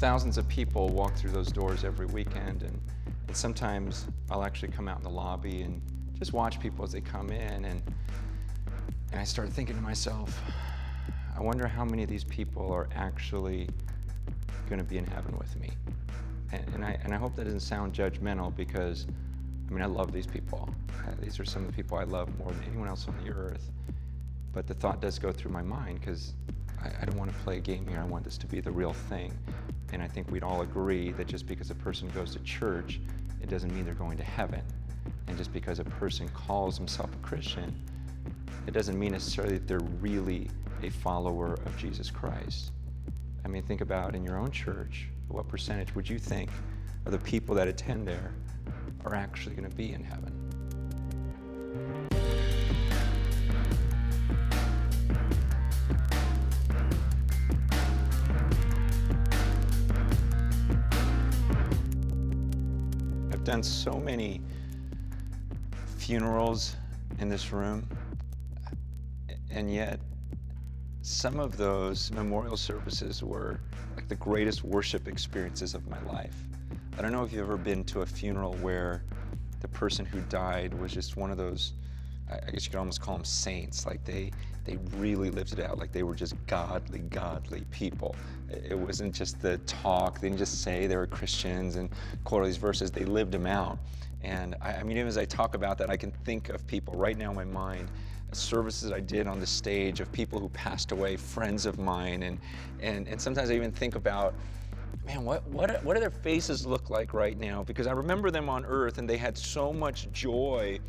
thousands of people walk through those doors every weekend, and sometimes I'll actually come out in the lobby and just watch people as they come in, and I start thinking to myself, I wonder how many of these people are actually going to be in heaven with me. And I hope that doesn't sound judgmental, because I love these people. These are some of the people I love more than anyone else on the earth. But the thought does go through my mind, because I don't want to play a game here. I want this to be the real thing. And I think we'd all agree that just because a person goes to church, it doesn't mean they're going to heaven. And just because a person calls himself a Christian, it doesn't mean necessarily that they're really a follower of Jesus Christ. Think about in your own church, what percentage would you think of the people that attend there are actually going to be in heaven? I've done so many funerals in this room, and yet some of those memorial services were like the greatest worship experiences of my life. I don't know if you've ever been to a funeral where the person who died was just one of those, I guess you could almost call them saints. Like they really lived it out. Like they were just godly people. It wasn't just the talk. They didn't just say they were Christians and quote all these verses. They lived them out. And even as I talk about that, I can think of people right now in my mind, services I did on the stage of people who passed away, friends of mine, and sometimes I even think about, man, what do their faces look like right now? Because I remember them on earth, and they had so much joy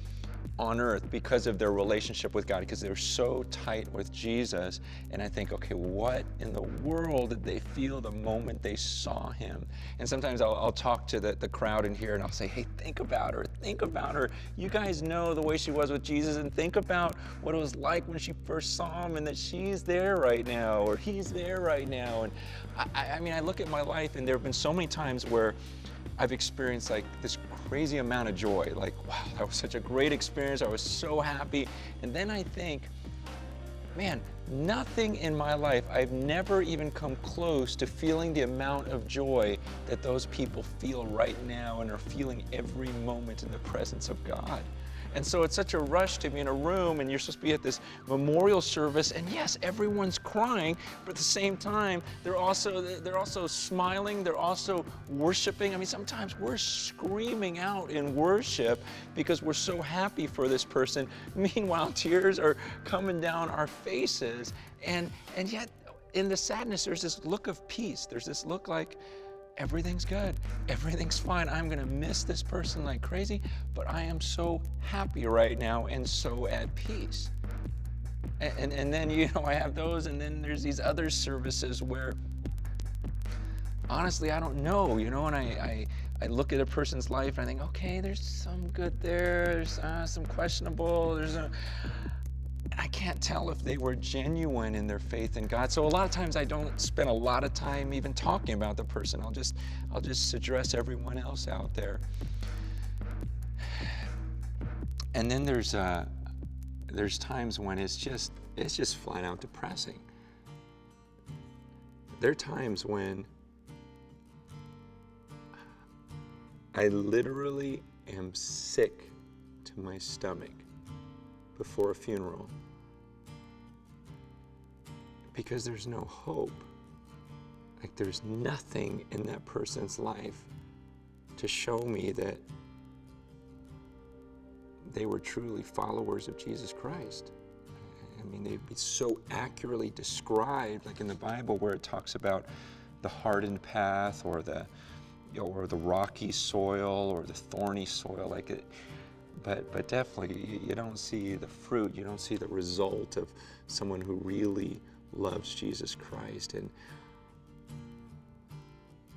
on earth because of their relationship with God, because they were so tight with Jesus. And I think, okay, what in the world did they feel the moment they saw him? And sometimes I'll talk to the crowd in here, and I'll say, hey, think about her. You guys know the way she was with Jesus, and think about what it was like when she first saw him, and that she's there right now, or he's there right now. And I look at my life, and there have been so many times where I've experienced like this crazy amount of joy. Like, wow, that was such a great experience. I was so happy. And then I think, man, nothing in my life, I've never even come close to feeling the amount of joy that those people feel right now and are feeling every moment in the presence of God. And so it's such a rush to be in a room, and you're supposed to be at this memorial service, and yes, everyone's crying, but at the same time, they're also smiling, they're also worshiping. Sometimes we're screaming out in worship because we're so happy for this person. Meanwhile, tears are coming down our faces, and yet in the sadness, there's this look of peace. There's this look like, everything's good, everything's fine. I'm gonna miss this person like crazy, but I am so happy right now and so at peace. And then, I have those, and then there's these other services where, honestly, I don't know, and I look at a person's life and I think, okay, there's some good there, there's some questionable, I can't tell if they were genuine in their faith in God. So a lot of times I don't spend a lot of time even talking about the person. I'll just address everyone else out there. And then there's times when it's just flat out depressing. There are times when I literally am sick to my stomach before a funeral, because there's no hope. Like there's nothing in that person's life to show me that they were truly followers of Jesus Christ. They'd be so accurately described, like in the Bible where it talks about the hardened path, or the rocky soil, or the thorny soil, but definitely you don't see the fruit, you don't see the result of someone who really loves Jesus Christ. And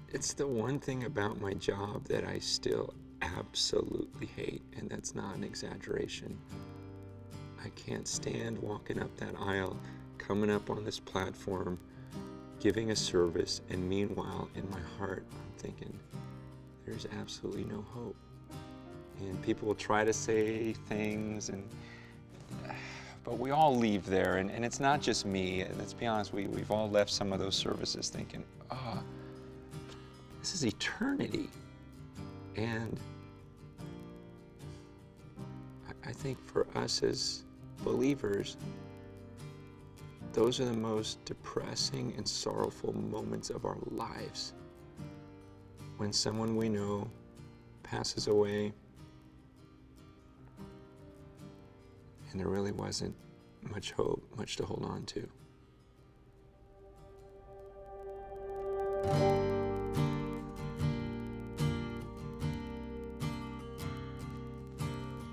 it's the one thing about my job that I still absolutely hate, and that's not an exaggeration. I can't stand walking up that aisle, coming up on this platform, giving a service, and meanwhile in my heart I'm thinking, there's absolutely no hope. And people will try to say things, but we all leave there, and it's not just me. Let's be honest, we've all left some of those services thinking, this is eternity. And I think for us as believers, those are the most depressing and sorrowful moments of our lives. When someone we know passes away, and there really wasn't much hope, much to hold on to.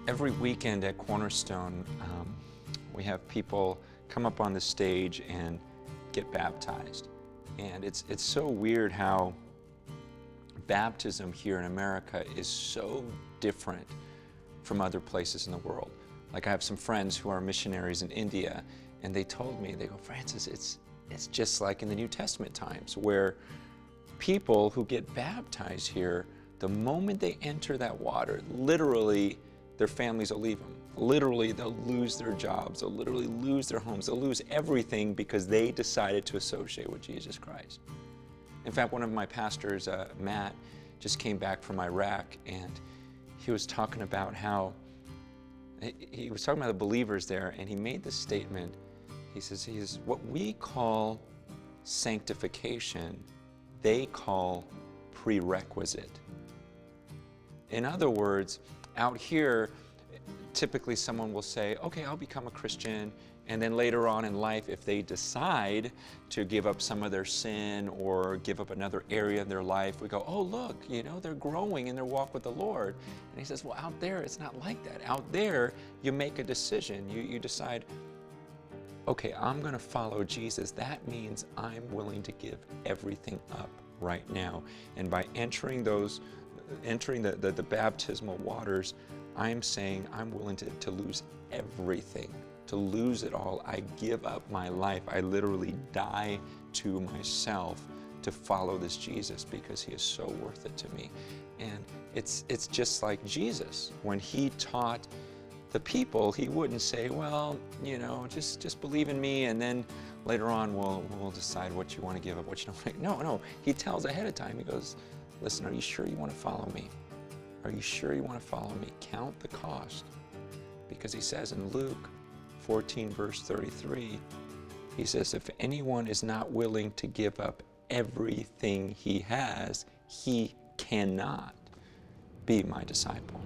Every weekend at Cornerstone, we have people come up on the stage and get baptized. And it's so weird how baptism here in America is so different from other places in the world. Like I have some friends who are missionaries in India, and they told me, they go, Francis, it's just like in the New Testament times, where people who get baptized here, the moment they enter that water, literally their families will leave them. Literally, they'll lose their jobs, they'll literally lose their homes, they'll lose everything because they decided to associate with Jesus Christ. In fact, one of my pastors, Matt, just came back from Iraq, and he was talking about how, he was talking about the believers there, and he made this statement. He says, what we call sanctification, they call prerequisite. In other words, out here, typically someone will say, okay, I'll become a Christian, and then later on in life, if they decide to give up some of their sin or give up another area of their life, we go, oh, look, they're growing in their walk with the Lord. And he says, well, out there, it's not like that. Out there, you make a decision. You decide, okay, I'm going to follow Jesus. That means I'm willing to give everything up right now. And by entering the baptismal waters, I'm saying I'm willing to lose everything, to lose it all. I give up my life. I literally die to myself to follow this Jesus because he is so worth it to me. And it's just like Jesus. When he taught the people, he wouldn't say, well, just believe in me, and then later on we'll decide what you want to give up, what you don't want to. No, he tells ahead of time. He goes, listen, are you sure you want to follow me? Are you sure you want to follow me? Count the cost. Because he says in Luke 14, verse 33, he says, if anyone is not willing to give up everything he has, he cannot be my disciple.